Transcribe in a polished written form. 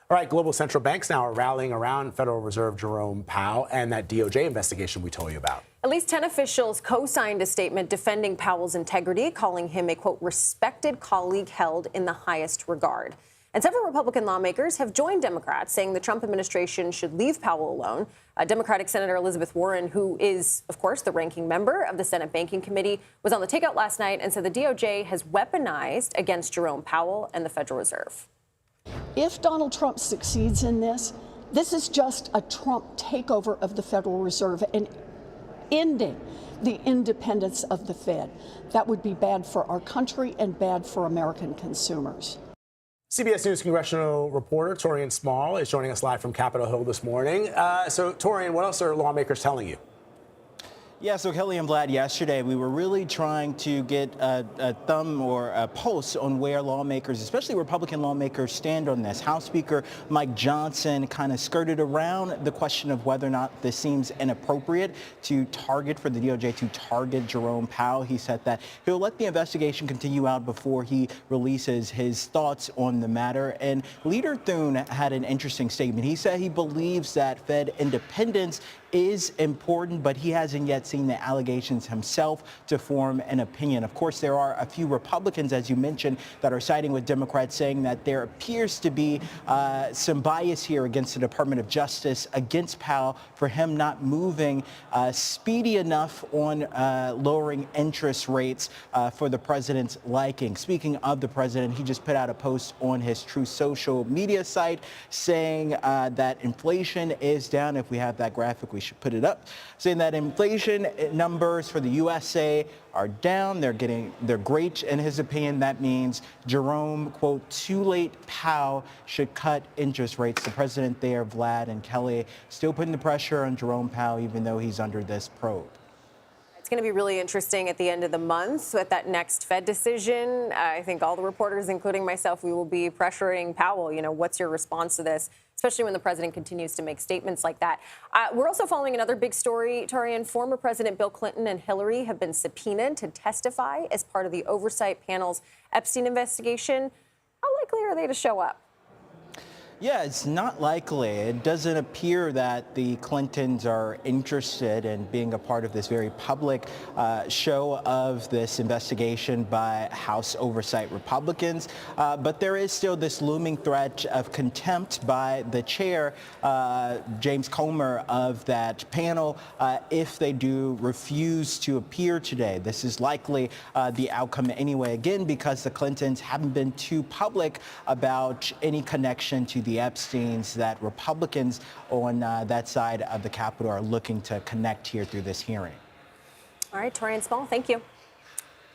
All right, global central banks now are rallying around Federal Reserve Jerome Powell and that DOJ investigation we told you about. At least 10 officials co-signed a statement defending Powell's integrity, calling him a, quote, respected colleague held in the highest regard. And several Republican lawmakers have joined Democrats, saying the Trump administration should leave Powell alone. Democratic Senator Elizabeth Warren, who is, of course, the ranking member of the Senate Banking Committee, was on the takeout last night and said the DOJ has weaponized against Jerome Powell and the Federal Reserve. If Donald Trump succeeds in this, this is just a Trump takeover of the Federal Reserve and ending the independence of the Fed. That would be bad for our country and bad for American consumers. CBS News congressional reporter Taurean Small is joining us live from Capitol Hill this morning. So, Taurean, what else are lawmakers telling you? Yeah, so Kelly and Vlad, yesterday we were really trying to get a thumb or a pulse on where lawmakers, especially Republican lawmakers, stand on this. House Speaker Mike Johnson kind of skirted around the question of whether or not this seems inappropriate to target, for the DOJ to target Jerome Powell. He said that he'll let the investigation continue out before he releases his thoughts on the matter. And Leader Thune had an interesting statement. He said he believes that Fed independence is important, but he hasn't yet seen the allegations himself to form an opinion. Of course, there are a few Republicans, as you mentioned, that are siding with Democrats, saying that there appears to be some bias here against the Department of Justice, against Powell, for him not moving speedy enough on lowering interest rates for the president's liking. Speaking of the president, he just put out a post on his Truth social media site saying that inflation is down. If we have that graphic, we should put it up, saying that inflation numbers for the USA are down. They're great in his opinion. That means Jerome, quote, too late Powell should cut interest rates. The president there, Vlad and Kelly, still putting the pressure on Jerome Powell, even though he's under this probe. It's going to be really interesting at the end of the month with that next Fed decision. I think all the reporters, including myself, we will be pressuring Powell. You know, what's your response to this, especially when the president continues to make statements like that? We're also following another big story, Taurean. Former President Bill Clinton and Hillary have been subpoenaed to testify as part of the oversight panel's Epstein investigation. How likely are they to show up? Yeah, it's not likely. It doesn't appear that the Clintons are interested in being a part of this very public show of this investigation by House Oversight Republicans. But there is still this looming threat of contempt by the chair, James Comer, of that panel, if they do refuse to appear today. This is likely the outcome anyway, again, because the Clintons haven't been too public about any connection to the Epsteins that Republicans on that side of the Capitol are looking to connect here through this hearing. All right, Taurean Small, thank you.